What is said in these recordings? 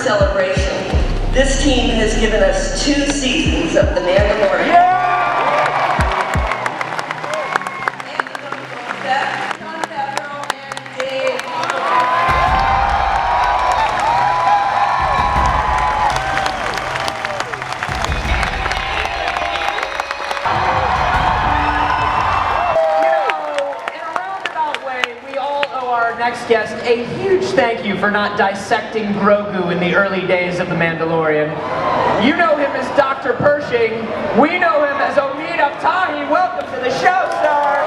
Celebration, this team has given us 2 seasons of The Mandalorian. Yeah! Next guest, a huge thank you for not dissecting Grogu in the early days of The Mandalorian. You know him as Dr. Pershing. We know him as Omid Abtahi. Welcome to the show, sir.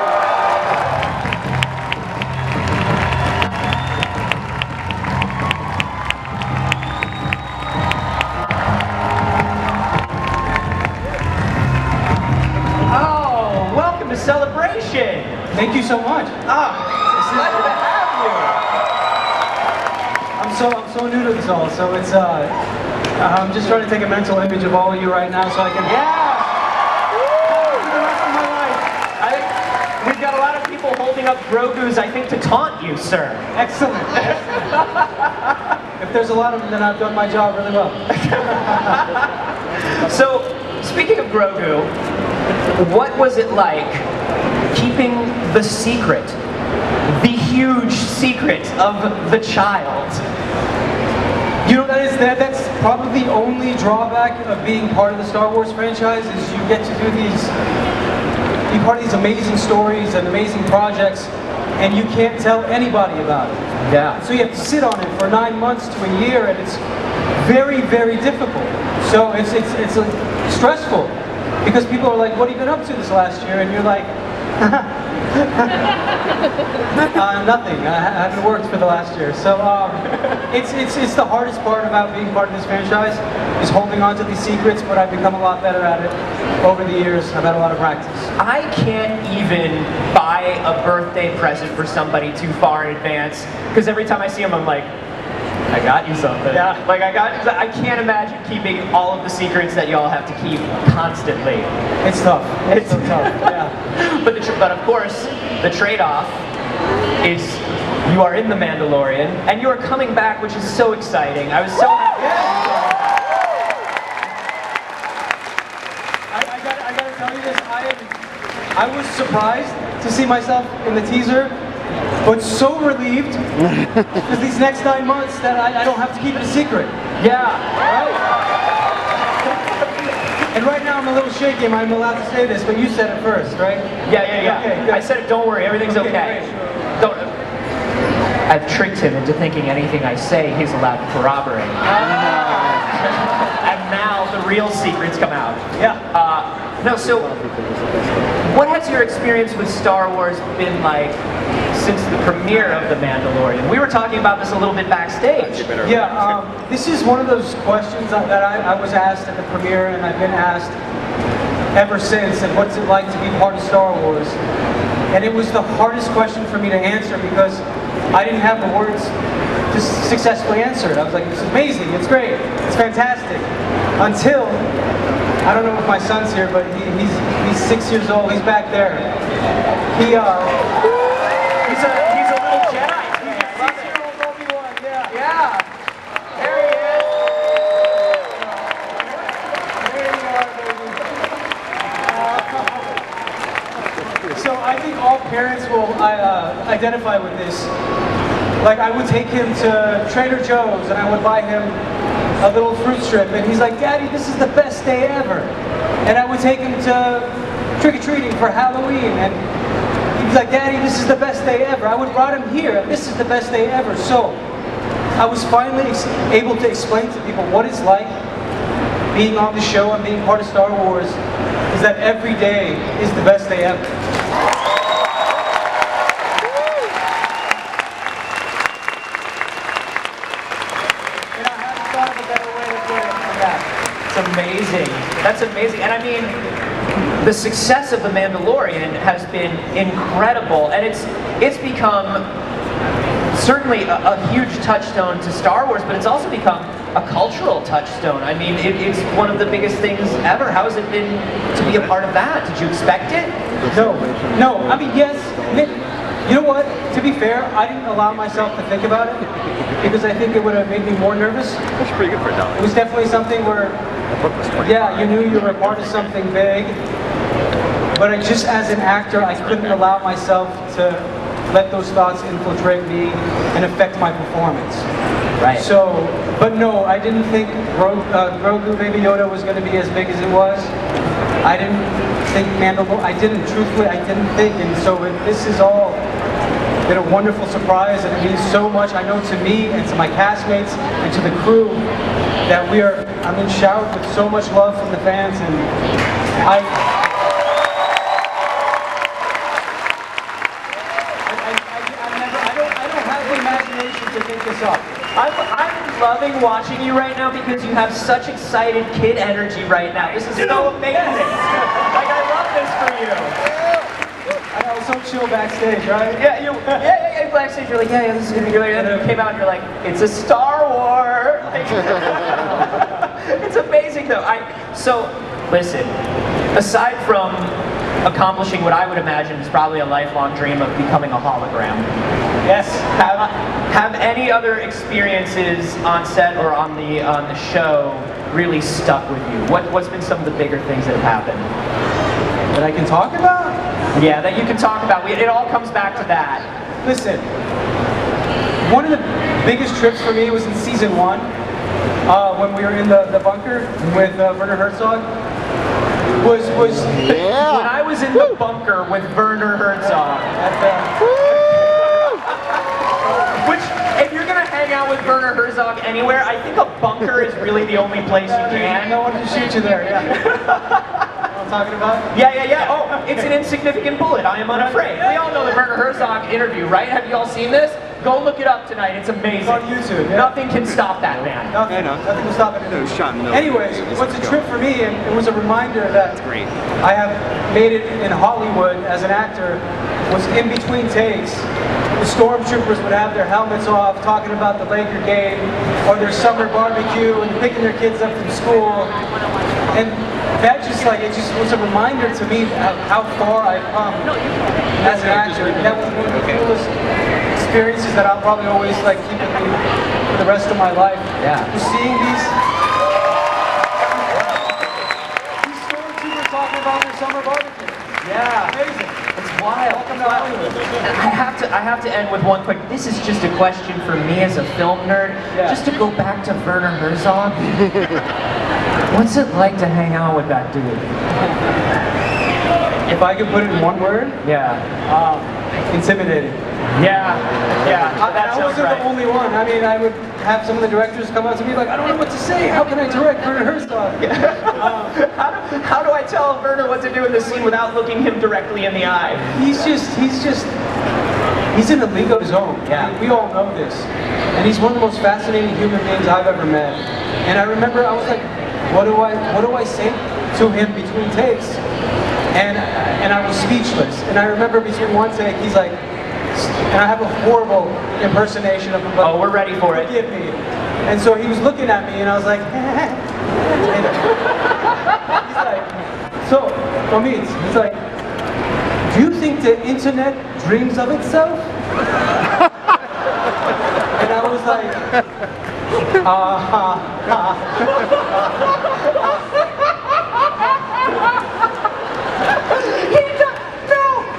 Oh, welcome to Celebration. Thank you so much. It's a pleasure to have I'm so new to this all, so it's I'm just trying to take a mental image of all of you right now so I can for the rest of my life. We've got a lot of people holding up Grogu's, I think, to taunt you, sir. Excellent. If there's a lot of them, then I've done my job really well. So, speaking of Grogu, what was it like keeping the secret? The huge secret of the child. You know, that's probably the only drawback of being part of the Star Wars franchise is you get to be part of these amazing stories and amazing projects, and you can't tell anybody about it. Yeah. So you have to sit on it for 9 months to a year, and it's very, very difficult. So it's stressful because people are like, "What have you been up to this last year?" And you're like, nothing. I haven't worked for the last year. So it's the hardest part about being part of this franchise is holding on to these secrets, but I've become a lot better at it over the years. I've had a lot of practice. I can't even buy a birthday present for somebody too far in advance because every time I see them, I'm like, I got you something. Yeah. Like I can't imagine keeping all of the secrets that y'all have to keep constantly. It's tough. It's so tough. Yeah. But of course, the trade-off is you are in The Mandalorian and you are coming back, which is so exciting. I was so happy. I gotta tell you this. I was surprised to see myself in the teaser, but so relieved because these next 9 months that I don't have to keep it a secret. Yeah. Right? And right now I'm a little shaky. I'm allowed to say this, but you said it first, right? Yeah. Okay, I said it, don't worry, everything's okay. Don't. I've tricked him into thinking anything I say he's allowed to corroborate. And now the real secrets come out. Yeah. So what has your experience with Star Wars been like since the premiere of The Mandalorian? We were talking about this a little bit backstage. Yeah, this is one of those questions that I was asked at the premiere, and I've been asked ever since, and what's it like to be part of Star Wars? And it was the hardest question for me to answer because I didn't have the words to successfully answer it. I was like, it's amazing, it's great, it's fantastic. Until, I don't know if my son's here, but he's 6 years old, he's back there. He's a little Jedi. He's a 6-year-old Obi-Wan, yeah. There he is. There you are, baby. So I think all parents will identify with this. Like, I would take him to Trader Joe's and I would buy him a little fruit strip, and he's like, "Daddy, this is the best day ever." And I would take him to trick-or-treating for Halloween, and he's like, "Daddy, this is the best day ever." I would brought him here, and this is the best day ever. So I was finally able to explain to people what it's like being on the show and being part of Star Wars, is that every day is the best day ever. And I haven't thought of a better way to put it than that. It's amazing. That's amazing. And I mean, the success of The Mandalorian has been incredible, and it's become certainly a huge touchstone to Star Wars, but it's also become a cultural touchstone. I mean, it's one of the biggest things ever. How has it been to be a part of that? Did you expect it? No. I mean, yes. You know what? To be fair, I didn't allow myself to think about it because I think it would have made me more nervous. That's pretty good for a dollar. It was definitely something where, The book was 20. yeah, you knew you were a part of something big, but just as an actor, I couldn't allow myself to let those thoughts infiltrate me and affect my performance. Right. So, but no, I didn't think Grogu Baby Yoda was going to be as big as it was. I didn't think truthfully, I didn't think, and so this is all been a wonderful surprise, and it means so much, I know, to me and to my castmates and to the crew, that I'm in showered with so much love from the fans, and I don't have the imagination to think this up. I'm loving watching you right now because you have such excited kid energy right now. This is so amazing. Like, I love this for you. I was so chill backstage, right? Yeah, backstage, you're like, yeah, this is gonna be good. And then you came out and you're like, it's a Star Wars. Like, it's amazing though. So, listen, aside from accomplishing what I would imagine is probably a lifelong dream of becoming a hologram. Yes. Have any other experiences on set or on the show really stuck with you? What's been some of the bigger things that have happened? That I can talk about? Yeah, that you can talk about. It all comes back to that. Listen, one of the biggest trips for me was in season 1, when we were in the bunker with Berner Herzog. When I was in the bunker with Berner Herzog. Which, if you're gonna hang out with Berner Herzog anywhere, I think a bunker is really the only place you can. No one can shoot you there, yeah. You know what I'm talking about? Yeah. Oh, it's an insignificant bullet. I am unafraid. We all know the Berner Herzog interview, right? Have you all seen this? Go look it up tonight. It's amazing. It's on YouTube. Yeah. Nothing can stop that man. Nothing will stop it. It was shot in the Anyways, what's a trip for me, and it was a reminder that great. I have made it in Hollywood as an actor, was in between takes. The stormtroopers would have their helmets off, talking about the Laker game, or their summer barbecue, and picking their kids up from school. And that just was a reminder to me of how far I've come as an actor. That was one of the coolest experiences that I'll probably always keep with me for the rest of my life. Yeah. Just seeing these stormtroopers talking about their summer barbecue. Yeah. Amazing. It's wild. Welcome to Hollywood. I have to end with one quick. This is just a question for me as a film nerd. Yeah. Just to go back to Werner Herzog. What's it like to hang out with that dude? If I could put it in one word, Yeah. intimidating. Yeah. I wasn't the only one. I mean, I would have some of the directors come up to me like, I don't know what to say. How can I direct Werner Herzog? How do I tell Berner what to do in this scene without looking him directly in the eye? He's in a league of his own. Yeah. I mean, we all know this. And he's one of the most fascinating human beings I've ever met. And I remember I was like, what do I say to him between takes? And I was speechless. And I remember between one take, he's like, and I have a horrible impersonation of him. But Oh, we're ready for it. forgive me. And so he was looking at me, and I was like, and he's like, so, Omid, he's like, do you think the internet dreams of itself? And I was like,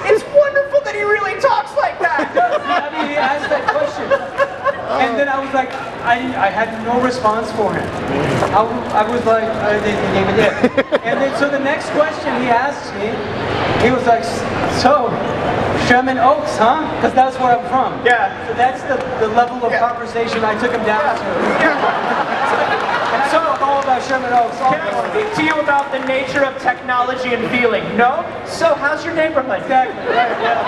It's wonderful that he really talks like that. I mean, he asked that question. And then I was like, I had no response for him. I was like, and then so the next question he asked me, he was like, so, Sherman Oaks, huh? Because that's where I'm from. Yeah. So that's the level of conversation I took him down to. And I talk all about Sherman Oaks. Can I speak to you about the nature of technology and feeling? No? So how's your neighborhood? Exactly. Right, yeah.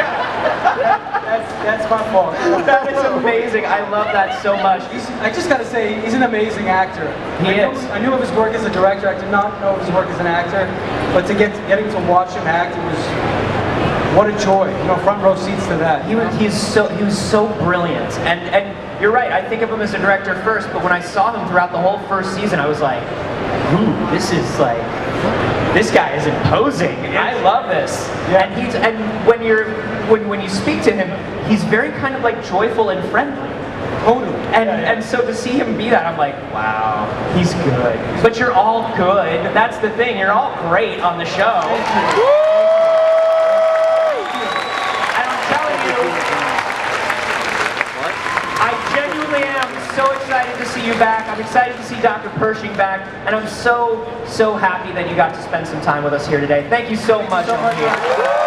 That's my fault. That is amazing. I love that so much. I just gotta say, he's an amazing actor. I knew of his work as a director. I did not know of his work as an actor. But getting to watch him act, it was what a joy. You know, front row seats to that. He was so brilliant. And you're right, I think of him as a director first, but when I saw him throughout the whole first season, I was like, ooh, this guy is imposing. I love this. Yeah. And when you speak to him, he's very kind of like joyful and friendly. Totally. And so to see him be that, I'm like, wow, he's good. But you're all good. That's the thing. You're all great on the show. And I'm telling you, I genuinely am so excited to see you back. I'm excited to see Dr. Pershing back. And I'm so happy that you got to spend some time with us here today. Thank you so much. Thank you so much.